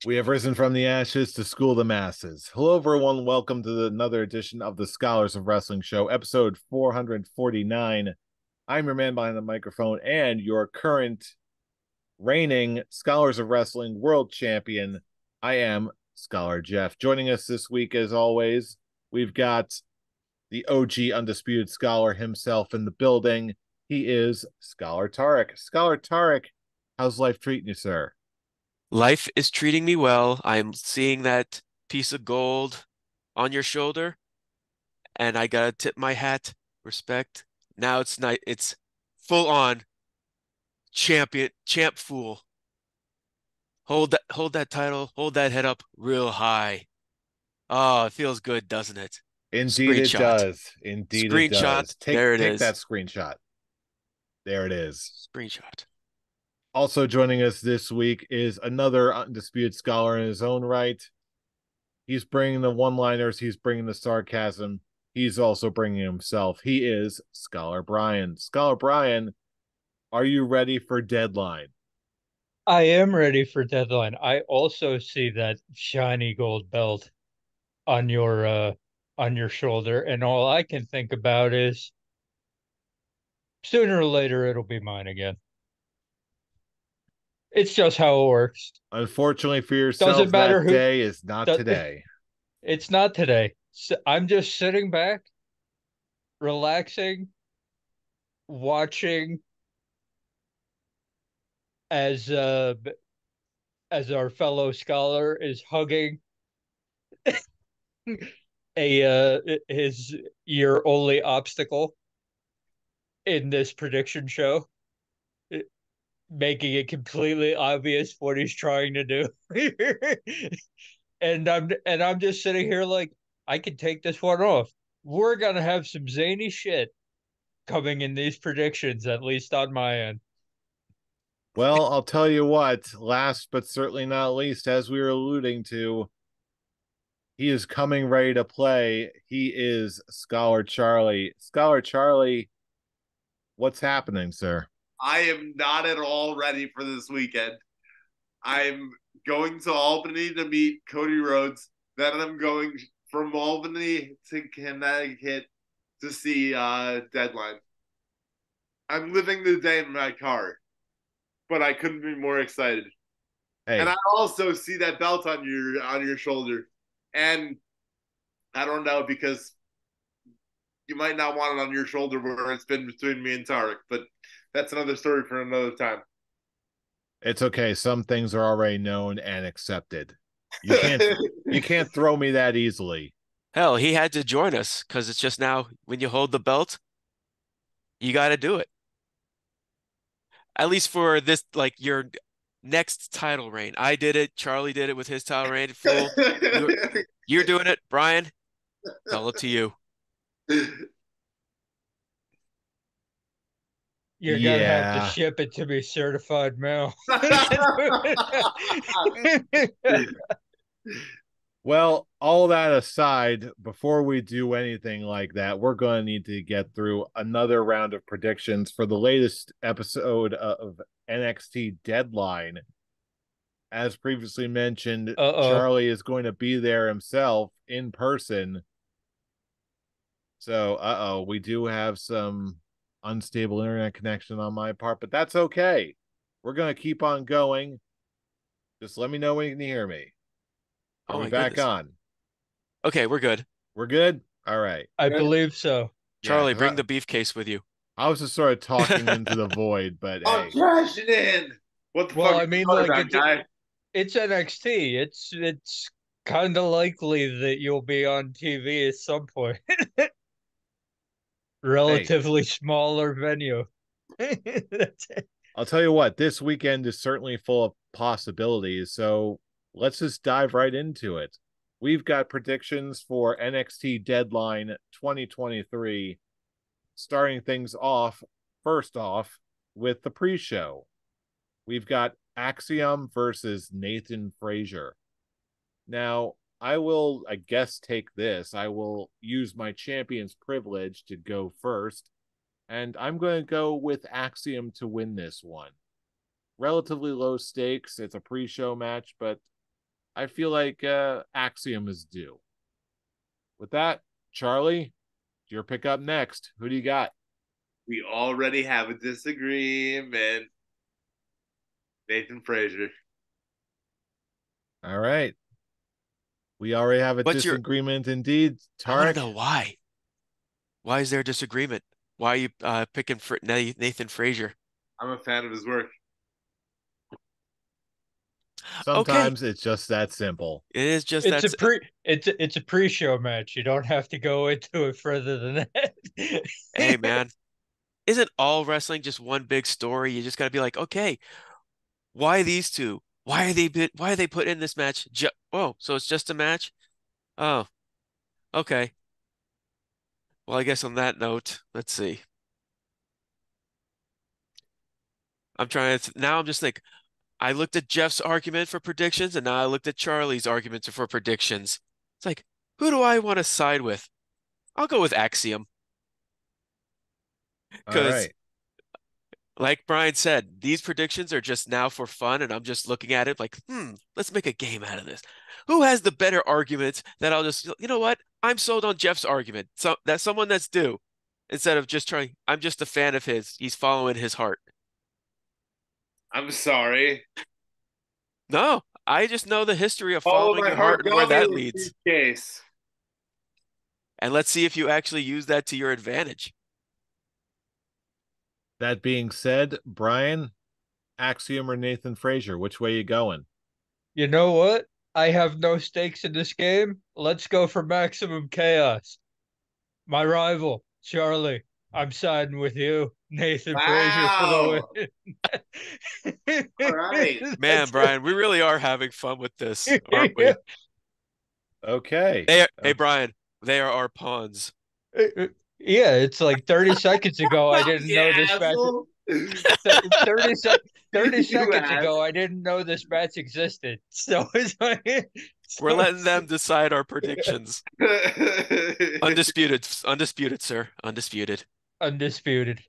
We have risen from the ashes to school the masses. Hello, everyone. Welcome to another edition of the Scholars of Wrestling Show, episode 449. I'm your man behind the microphone and your current reigning Scholars of Wrestling World Champion. I am Scholar Jeff. Joining us this week, as always, we've got the OG Undisputed Scholar himself in the building. He is Scholar Tarek. Scholar Tarek, how's life treating you, sir? Life is treating me well. I'm seeing that piece of gold on your shoulder, and I gotta tip my hat. Respect. Now it's night. It's full on champ fool. Hold that title, hold that head up real high. Oh, it feels good, doesn't it? Indeed it Screenshot. does. Indeed it Screenshot. does. There it Take that is. screenshot. There it is. Screenshot. Also joining us this week is another undisputed scholar in his own right. He's bringing the one-liners, he's bringing the sarcasm, he's also bringing himself. He is Scholar Brian. Scholar Brian, are you ready for Deadline? I am ready for deadline. I also see that shiny gold belt on your shoulder, and all I can think about is sooner or later it'll be mine again. It's just how it works. Unfortunately for yourself, Doesn't matter that who day is not does today. it's not today. I'm just sitting back, relaxing, watching as uh as our fellow scholar is hugging a his year only obstacle in this prediction show, making it completely obvious what he's trying to do. And I'm just sitting here like I can take this one off. We're gonna have some zany shit coming in these predictions, at least on my end. Well, I'll tell you what, last but certainly not least, as we were alluding to, he is coming ready to play. He is Scholar Charlie. Scholar Charlie, what's happening, sir? I am not at all ready for this weekend. I'm going to Albany to meet Cody Rhodes. Then I'm going from Albany to Connecticut to see Deadline. I'm living the day in my car, but I couldn't be more excited. And Hey, I also see that belt on your shoulder, and I don't know because you might not want it on your shoulder where it's been between me and Tarek, but that's another story for another time. it's okay. Some things are already known and accepted. You can't you can't throw me that easily. Hell, he had to join us because it's just now when you hold the belt, you got to do it. At least for this, like your next title reign. I did it. Charlie did it with his title reign full. You you're doing it, Brian. It's all up to you. You're gonna have to Yeah. ship it to me certified mail. Well, all that aside, before we do anything like that, we're going to need to get through another round of predictions for the latest episode of NXT Deadline. As previously mentioned, Uh-oh. Charlie is going to be there himself in person. So, we do have some unstable internet connection on my part, but that's okay. We're going to keep on going. Just let me know when you can hear me. Are Oh we my back goodness. on? Okay, we're good. We're good? All right. I believe so. Yeah, Charlie, because bring the beef case with you. I was just sort of talking into the void, but I'm hey, crashing in. What the Well, fuck I are you mean, talking like about, guy? it's NXT. It's kind of likely that you'll be on TV at some point. hey, Relatively smaller venue. That's it. I'll tell you what, this weekend is certainly full of possibilities. So let's just dive right into it. We've got predictions for NXT Deadline 2023, starting things off, first off, with the pre show. We've got Axiom versus Nathan Frazier. Now, I will, I guess, take this. I will use my champion's privilege to go first, and I'm going to go with Axiom to win this one. Relatively low stakes. It's a pre show match, but I feel like Axiom is due. With that, Charlie, your pick up next. Who do you got? We already have a disagreement. Nathan Frazier. All right. We already have a What's your, disagreement indeed. I want to Tarek, know why. Why is there a disagreement? Why are you picking for Nathan Frazier? I'm a fan of his work. Okay, sometimes it's just that simple. it is just that's It's a pre-show match. You don't have to go into it further than hey that. man, isn't all wrestling just one big story? You just gotta be like, okay, why these two? Why are they put in this match? Oh, so it's just a match? Oh, okay. Well, I guess on that note, let's see. Now I'm just like I looked at Jeff's argument for predictions and now I looked at Charlie's arguments for predictions. It's like, who do I want to side with? I'll go with Axiom All because right. like Brian said, these predictions are just now for fun, and I'm just looking at it like, let's make a game out of this. Who has the better argument that I'll just, you know what? I'm sold on Jeff's argument. So that's someone that's due instead of just trying, I'm just a fan of his. He's following his heart. I'm sorry. No, I just know the history of All following my your heart heart and where got me that was leads. briefcase. And let's see if you actually use that to your advantage. That being said, Brian, Axiom or Nathan Frazier, which way you going? You know what? I have no stakes in this game. Let's go for maximum chaos. My rival, Charlie. I'm siding with you, Nathan Frazier, for the Wow. win. All right. Man, That's Brian, we really are having fun with this, aren't it. we? Okay. Hey, Brian, they are our pawns. Yeah, it's like 30 seconds ago I didn't You know this match. asshole. 30 30 You seconds ass. ago I didn't know this match existed. So it's like We're so letting them decide our predictions. Undisputed, sir. Undisputed. undisputed.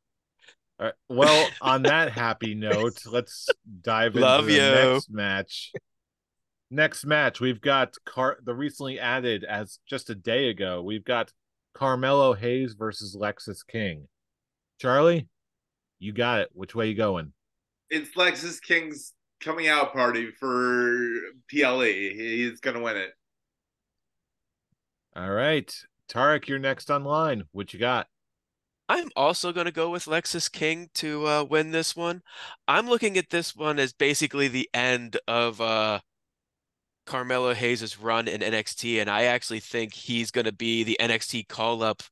All right. Well, on that happy note, let's dive into Love the you. next match. Next match, we've got the recently added as just a day ago. We've got Carmelo Hayes versus Lexus King. Charlie, you got it. Which way you going? It's Lexus King's coming out party for PLE. He's gonna win it. All right. Tarek, you're next online. What you got? I'm also going to go with Lexus King to win this one. I'm looking at this one as basically the end of Carmelo Hayes' run in NXT, and I actually think he's going to be the NXT call-up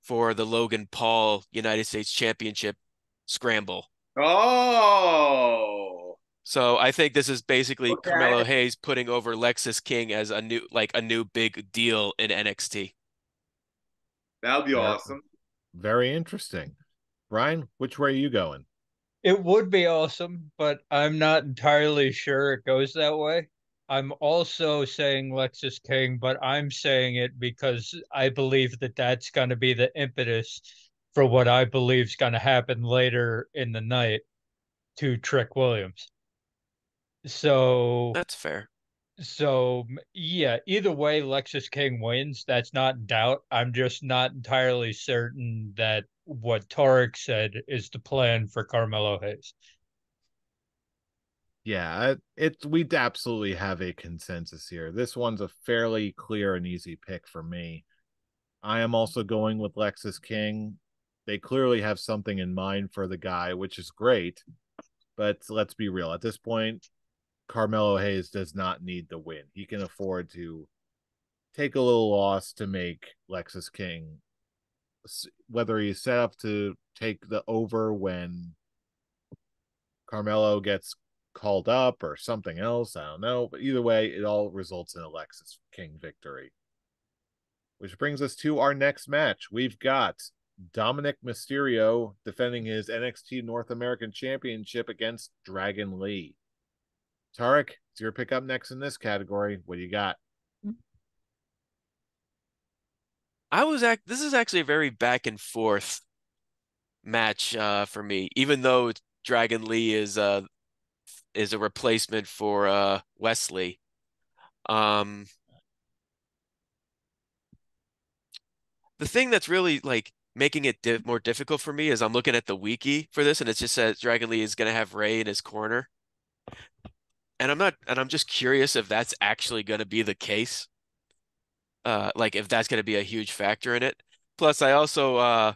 for the Logan Paul United States Championship scramble. Oh, So I think this is basically okay. Carmelo Hayes putting over Lexus King as a new big deal in NXT. That would be Very, awesome. very interesting. Brian, which way are you going? It would be awesome, but I'm not entirely sure it goes that way. I'm also saying Lexus King, but I'm saying it because I believe that that's going to be the impetus for what I believe is going to happen later in the night to Trick Williams. So That's fair. So yeah, either way, Lexus King wins. That's not in doubt. I'm just not entirely certain that what Tarek said is the plan for Carmelo Hayes. Yeah, we'd absolutely have a consensus here. This one's a fairly clear and easy pick for me. I am also going with Lexus King. They clearly have something in mind for the guy, which is great. But let's be real. At this point, Carmelo Hayes does not need the win. He can afford to take a little loss to make Lexus King, whether he's set up to take the over when Carmelo gets called up or something else. I don't know. But either way, it all results in a Lexus King victory. Which brings us to our next match. We've got Dominic Mysterio defending his NXT North American Championship against Dragon Lee. Tarek, it's your pick up next in this category. What do you got? This is actually a very back and forth match for me, even though Dragon Lee is a replacement for Wesley. Um, the thing that's really like making it more difficult for me is I'm looking at the wiki for this, and it just says Dragon Lee is gonna have Ray in his corner, and I'm just curious if that's actually gonna be the case. Like if that's gonna be a huge factor in it. Plus, I also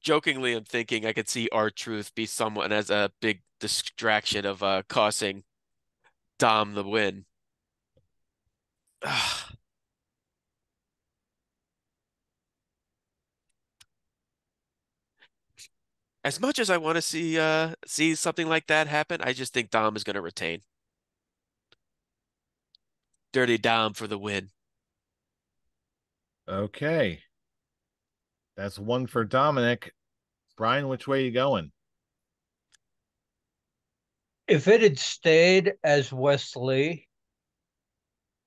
jokingly am thinking I could see R-Truth be someone as a big distraction of causing Dom the win. As much as I want to see something like that happen, I just think Dom is going to retain. Dirty Dom for the win. Okay. That's one for Dominic. Brian, which way are you going? If it had stayed as Wesley,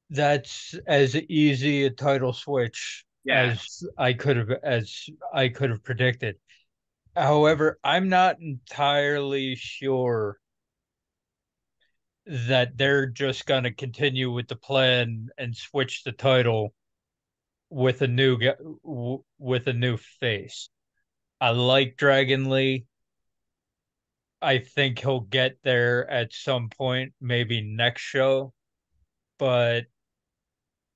that's as easy a title switch Yeah. as I could have predicted. However, I'm not entirely sure that they're just going to continue with the plan and switch the title with with a new face. I like Dragon Lee. I think he'll get there at some point, maybe next show, but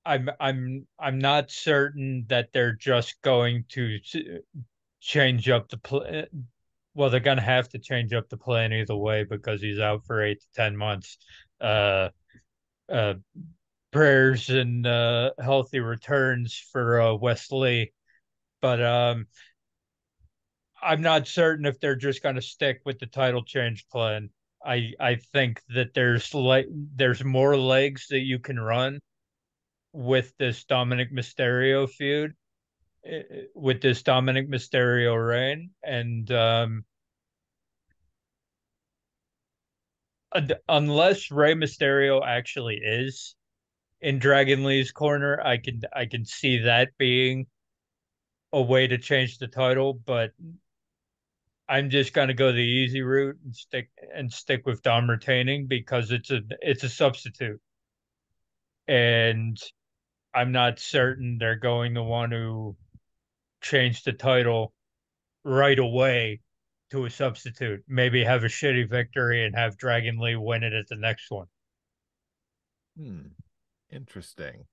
I'm not certain that they're just going to change up the plan. Well, they're going to have to change up the plan either way because he's out for 8 to 10 months. Uh, uh, Prayers and healthy returns for Wesley, but I'm not certain if they're just going to stick with the title change plan. I think that there's more legs that you can run with this Dominic Mysterio feud, with this Dominic Mysterio reign, and unless Rey Mysterio actually is in Dragon Lee's corner, I can see that being a way to change the title, but I'm just gonna go the easy route and stick with Dom retaining because it's a substitute, and I'm not certain they're going to want to change the title right away to a substitute. Maybe have a shitty victory and have Dragon Lee win it at the next one. Interesting.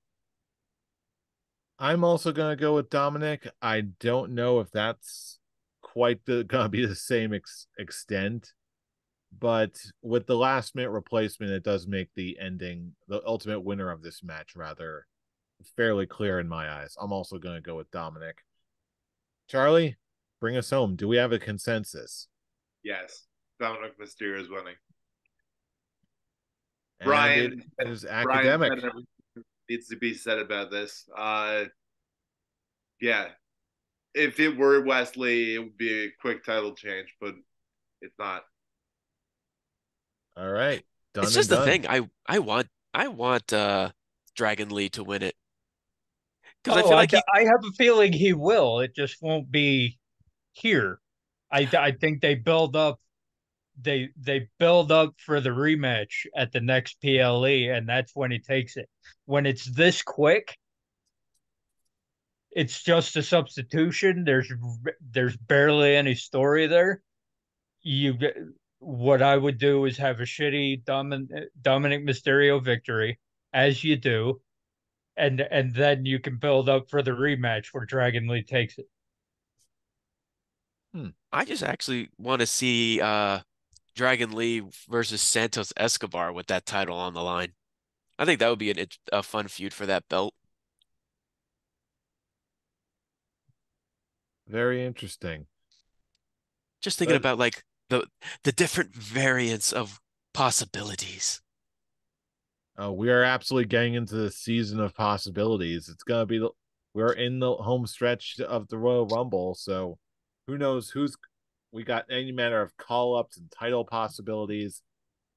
I'm also going to go with Dominic. I don't know if that's quite going to be the same extent, but with the last minute replacement, it does make the ultimate winner of this match, rather fairly clear in my eyes. I'm also going to go with Dominic. Charlie, bring us home. Do we have a consensus? Yes. Dominic Mysterio is winning. And Brian it is Brian academic. said everything needs to be said about this. Yeah. If it were Wesley, it would be a quick title change, but it's not. All right. Done It's and just the done. thing. I want Dragon Lee to win it because I Oh, feel like he. I have a feeling he will. It just won't be here. I think they build up for the rematch at the next PLE, and that's when he takes it. When it's this quick, it's just a substitution. There's barely any story there. You what I would do is have a shitty Dominic Mysterio victory, as you do, and then you can build up for the rematch where Dragon Lee takes it. I just actually want to see Dragon Lee versus Santos Escobar with that title on the line. I think that would be a fun feud for that belt. Very interesting. Just thinking But about like the different variants of possibilities. we are absolutely getting into the season of possibilities. It's gonna be we're in the home stretch of the Royal Rumble, so who knows who's we got any manner of call ups and title possibilities.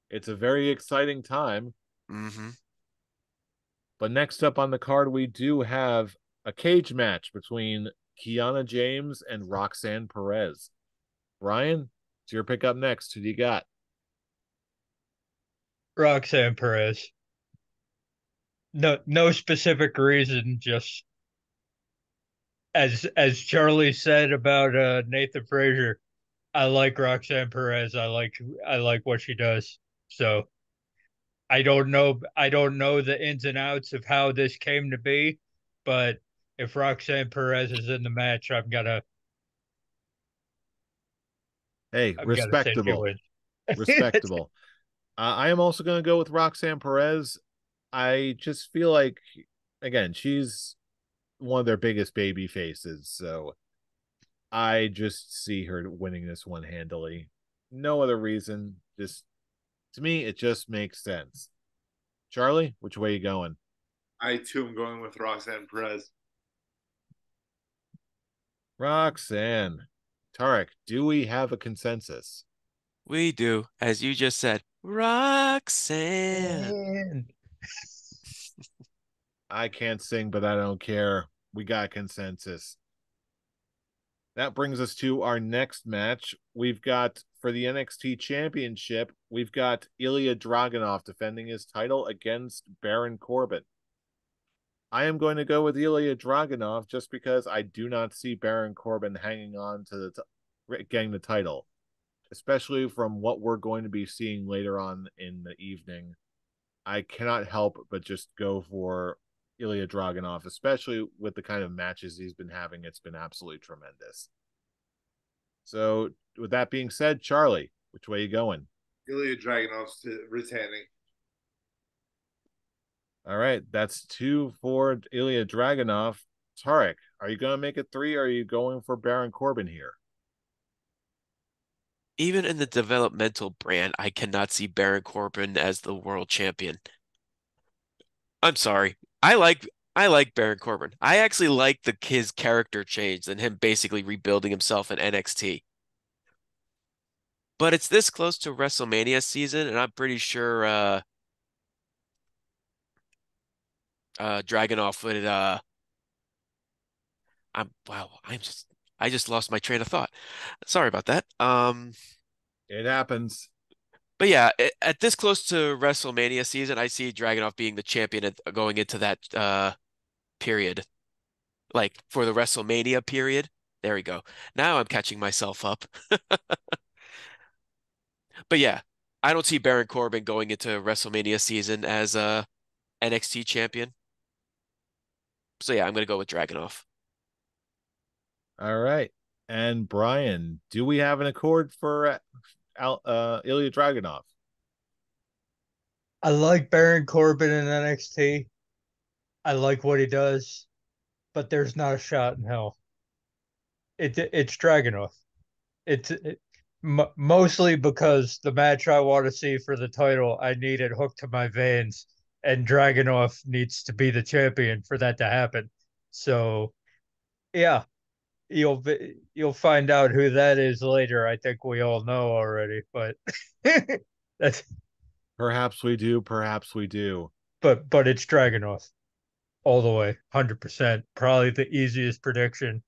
It's a very exciting time. Mm-hmm. But next up on the card, we do have a cage match between Kiana James and Roxanne Perez. Brian, it's your pick up next. Who do you got? Roxanne Perez. no specific reason, just as Charlie said about Nathan Frazier, I like Roxanne Perez. I like what she does. So I don't know the ins and outs of how this came to be, but if Roxanne Perez is in the match, Hey, I'm gonna say she respectable, wins. respectable. I am also going to go with Roxanne Perez. I just feel like, again, she's one of their biggest baby faces, so I just see her winning this one handily. No other reason. Just to me, it just makes sense. Charlie, which way you going? I too am going with Roxanne Perez. Roxanne. Tarek, do we have a consensus? We do, as you just said, Roxanne. Man. I can't sing, but I don't care. We got consensus. That brings us to our next match. We've got for the NXT Championship, we've got Ilya Dragunov defending his title against Baron Corbin. I am going to go with Ilya Dragunov just because I do not see Baron Corbin hanging on to getting the title, especially from what we're going to be seeing later on in the evening. I cannot help but just go for Ilya Dragunov, especially with the kind of matches he's been having. It's been absolutely tremendous. So, with that being said, Charlie, which way you going? Ilya Dragunov's retaining. All right, that's two for Ilya Dragunov. Tarek, are you going to make it three? Or are you going for Baron Corbin here? Even in the developmental brand, I cannot see Baron Corbin as the world champion. I'm sorry. I like Baron Corbin. I actually like his character change and him basically rebuilding himself in NXT. But it's this close to WrestleMania season, and I'm pretty sure Dragunov would I'm wow, I just lost my train of thought. Sorry about that. It happens. But yeah, at this close to WrestleMania season, I see Dragunov being the champion going into that period. Like for the WrestleMania period. There we go. Now I'm catching myself up. But yeah, I don't see Baron Corbin going into WrestleMania season as a NXT champion. So yeah, I'm gonna go with Dragunov. All right. And Brian, do we have an accord for Ilya Dragunov? I like Baron Corbin in NXT. I like what he does, but there's not a shot in hell. It's Dragunov. Mostly because the match I want to see for the title, I need it hooked to my veins, and Dragunov needs to be the champion for that to happen. So yeah, you'll find out who that is later. I think we all know already, but that's Perhaps we do, perhaps we do. but it's Dragunov all the way, 100%. Probably the easiest prediction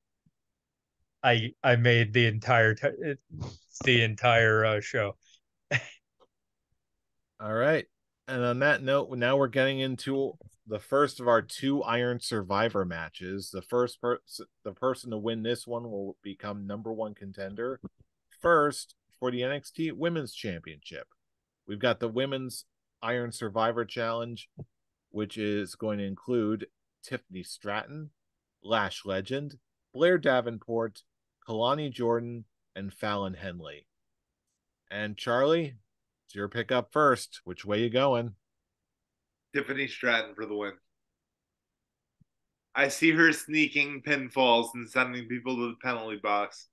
I made the entire show. All right. And on that note, now we're getting into the first of our two Iron Survivor matches. The person to win this one will become number one contender. First, for the NXT Women's Championship, we've got the Women's Iron Survivor Challenge, which is going to include Tiffany Stratton, Lash Legend, Blair Davenport, Kalani Jordan, and Fallon Henley. And Charlie, it's your pick up first. Which way you going? Tiffany Stratton for the win. I see her sneaking pinfalls and sending people to the penalty box.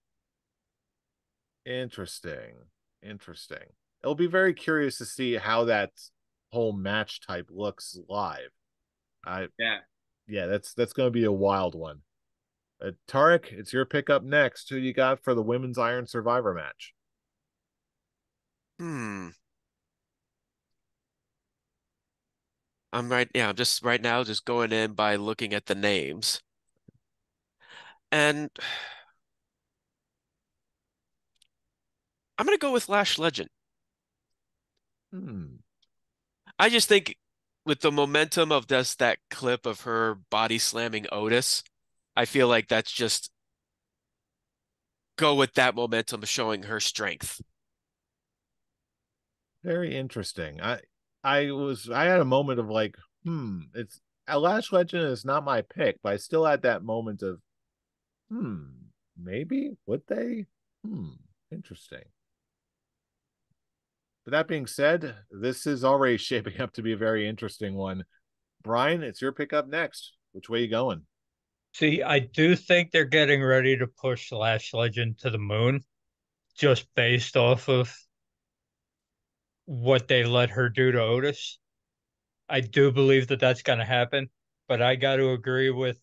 Interesting. Interesting. It'll be very curious to see how that whole match type looks live. I Yeah. Yeah, that's going to be a wild one. Tarek, it's your pick up next. Who you got for the Women's Iron Survivor match? Hmm. I'm just right now just going in by looking at the names. And I'm gonna go with Lash Legend. Hmm. I just think with the momentum of just that clip of her body slamming Otis, I feel like that's just go with that momentum showing her strength. Very interesting. I had a moment of like, it's a Lash Legend is not my pick, but I still had that moment of, hmm, maybe would they? Interesting. But that being said, this is already shaping up to be a very interesting one. Brian, it's your pick up next. Which way you going? See, I do think they're getting ready to push Lash Legend to the moon just based off of what they let her do to Otis. I do believe that that's going to happen, but I got to agree with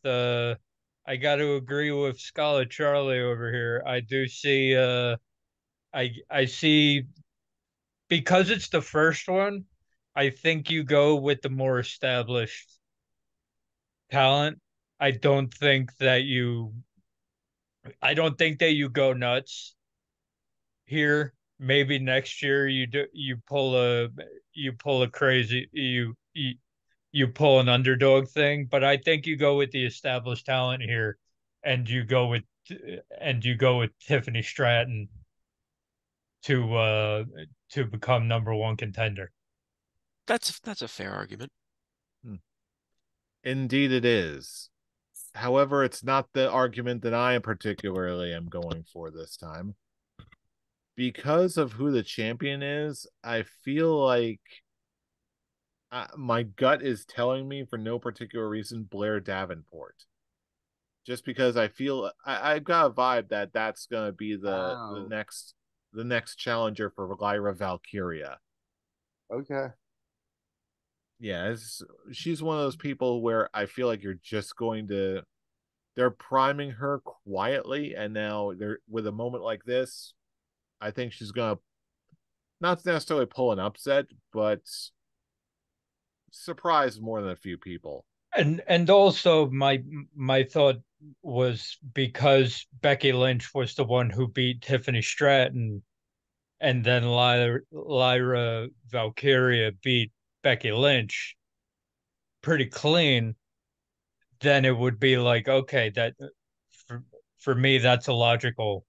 Scarlet Charlie over here. I do see I see because it's the first one, I think you go with the more established talent. I don't think that you I don't think that you go nuts here. Maybe next year you pull a crazy you pull an underdog thing, but I think you go with the established talent here, and you go with Tiffany Stratton to uh to become number one contender. That's a fair argument. Indeed, it is. However, it's not the argument that I particularly am going for this time. Because of who the champion is, I feel like my gut is telling me for no particular reason Blair Davenport. Just because I feel I've got a vibe that that's going to be Wow. the next challenger for Lyra Valkyria. Okay. Yeah, she's one of those people where I feel like you're just going to they're priming her quietly, and now they're with a moment like this. I think she's gonna not necessarily pull an upset, but surprise more than a few people. And also my thought was because Becky Lynch was the one who beat Tiffany Stratton, and then Lyra Valkyria beat Becky Lynch pretty clean, then it would be like, okay, that for, for me, that's a logical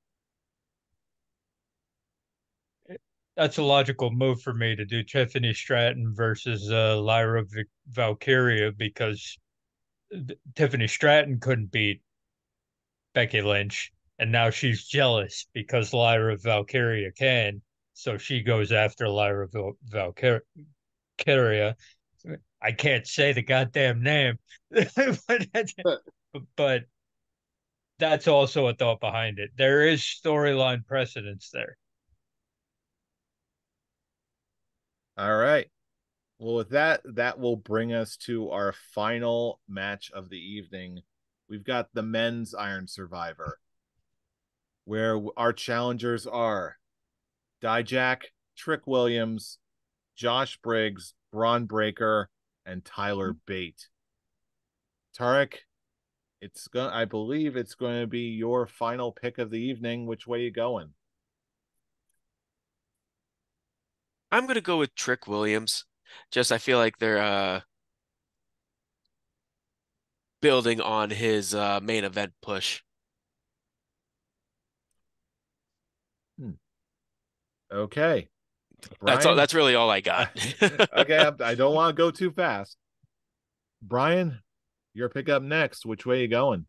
move for me to do Tiffany Stratton versus Lyra Valkyria because Tiffany Stratton couldn't beat Becky Lynch, and now she's jealous because Lyra Valkyria can, so she goes after Lyra Valkyria. I can't say the goddamn name, but that's also a thought behind it. There is storyline precedence there. All right. Well, with that, that will bring us to our final match of the evening. We've got the men's Iron Survivor, where our challengers are Dijak, Trick Williams, Josh Briggs, Braun Breaker, and Tyler Bate. Tarek, I believe it's going to be your final pick of the evening. Which way you going? I'm gonna go with Trick Williams. Just I feel like they're building on his main event push. Hmm. Okay. That's all. Brian? That's really all I got. Okay, I don't want to go too fast. Brian, your pick up next. Which way you going?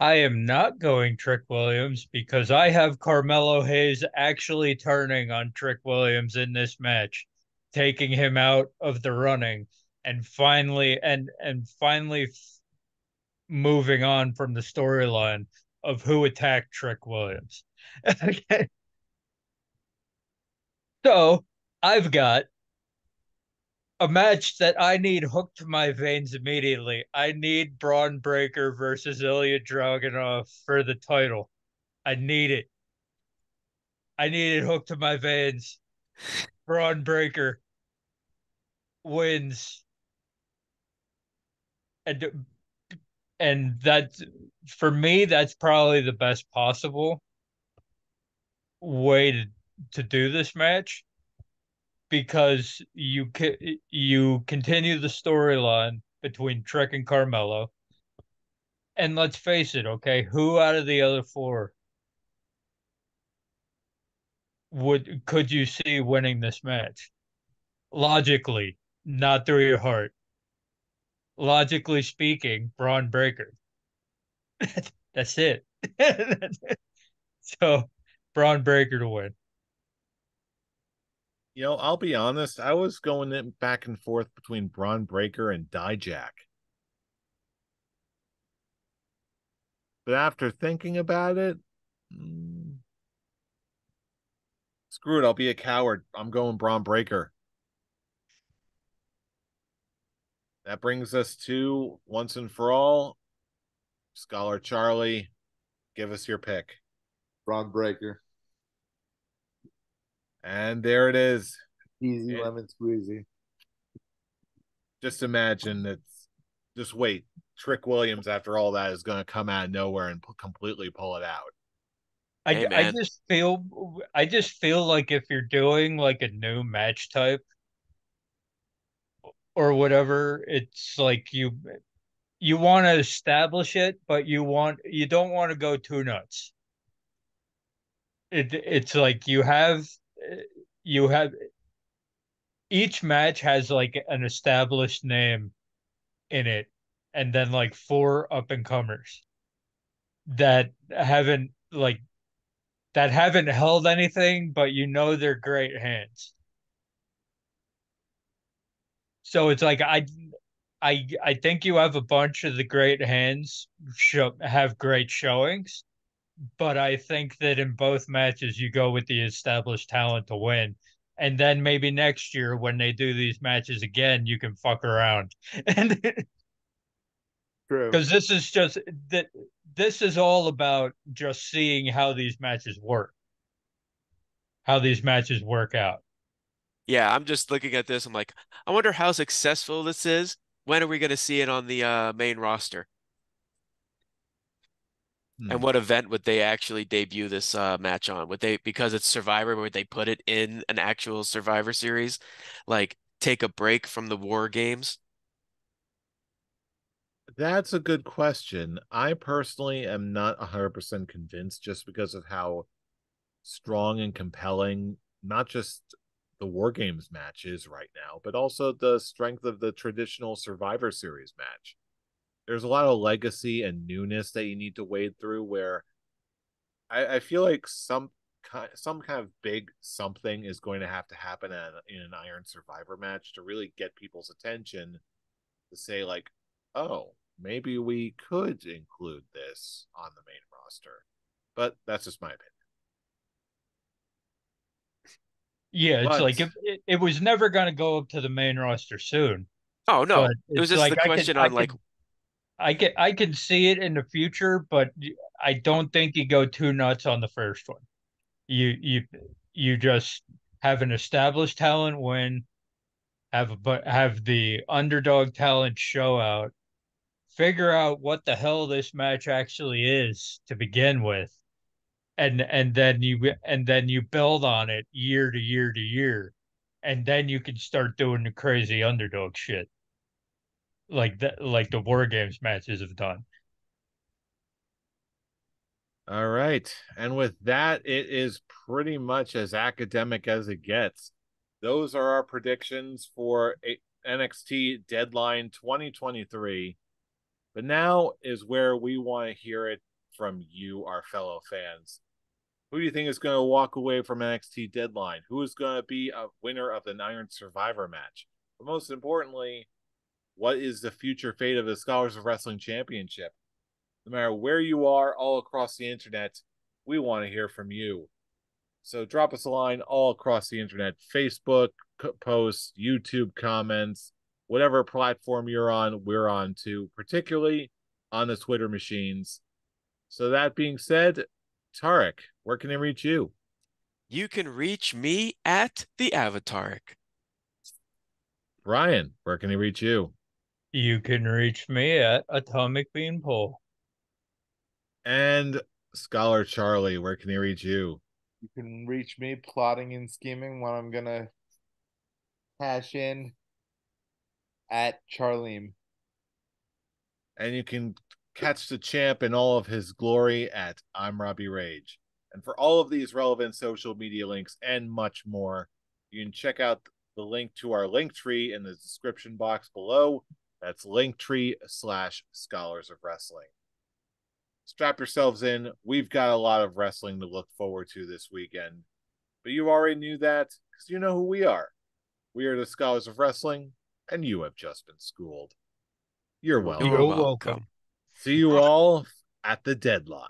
I am not going Trick Williams because I have Carmelo Hayes actually turning on Trick Williams in this match, taking him out of the running and finally moving on from the storyline of who attacked Trick Williams. Okay. So I've got a match that I need hooked to my veins immediately. I need Braun Breaker versus Ilya Dragunov for the title. I need it. I need it hooked to my veins. Braun Breaker wins, and that's for me. That's probably the best possible way to do this match. because you continue the storyline between Trick and Carmelo. And let's face it, okay, who out of the other four could you see winning this match? Logically, not through your heart. Logically speaking, Braun Breaker. That's it. So, Braun Breaker to win. I'll be honest. I was going back and forth between Braun Breaker and Dijak. But after thinking about it, screw it. I'll be a coward. I'm going Braun Breaker. That brings us to once and for all. Scholar Charlie, give us your pick. Braun Breaker. And there it is. Easy lemon squeezy. Just imagine just wait. Trick Williams, after all that, is going to come out of nowhere and completely pull it out. Hey, man. I just feel like if you're doing like a new match type or whatever, it's like you want to establish it, but you don't want to go too nuts. It's like you have each match has like an established name in it, and then like four up and comers that haven't held anything, but they're great hands. So it's like I think you have a bunch of the great hands have great showings, but I think that in both matches you go with the established talent to win. And then maybe next year when they do these matches again, you can fuck around. And True. because this is all about just seeing how these matches work, how these matches work out. Yeah, I'm just looking at this. I'm like, I wonder how successful this is. When are we going to see it on the main roster? And what event would they actually debut this match on? Would they, because it's Survivor, would they put it in an actual Survivor series? Like take a break from the War Games? That's a good question. I personally am not 100% convinced just because of how strong and compelling not just the War Games match is right now, but also the strength of the traditional Survivor Series match. There's a lot of legacy and newness that you need to wade through where I feel like some kind of big something is going to have to happen in an Iron Survivor match to really get people's attention to say like, oh, maybe we could include this on the main roster. But that's just my opinion. Yeah, it's But like if it was never going to go up to the main roster soon, Oh but no. It was it's just like the question on like, I can see it in the future, but I don't think you go too nuts on the first one. You just have an established talent win, have the underdog talent show out, figure out what the hell this match actually is to begin with, and then you build on it year to year to year, and then you can start doing the crazy underdog shit like the War Games matches have done. all right. And with that, it is pretty much as academic as it gets. Those are our predictions for NXT Deadline 2023. But now is where we want to hear it from you, our fellow fans. Who do you think is going to walk away from NXT Deadline? Who is going to be a winner of the Iron Survivor match? But most importantly, what is the future fate of the Scholars of Wrestling Championship? No matter where you are all across the internet, we want to hear from you. So drop us a line all across the internet, Facebook posts, YouTube comments, whatever platform you're on, we're on too, particularly on the Twitter machines. So that being said, Tarek, where can they reach you? you can reach me at the Avataric. Brian, where can they reach you? You can reach me at Atomic Beanpole. And Scholar Charlie, where can they reach you? You can reach me plotting and scheming when I'm gonna cash in at Charlene. And you can catch the champ in all of his glory at I'm Robbie Rage. And for all of these relevant social media links and much more, you can check out the link to our link tree in the description box below. That's linktree/Scholars of Wrestling. Strap yourselves in. We've got a lot of wrestling to look forward to this weekend. But you already knew that because you know who we are. We are the Scholars of Wrestling, and you have just been schooled. You're welcome. You're welcome. See you all at the deadline.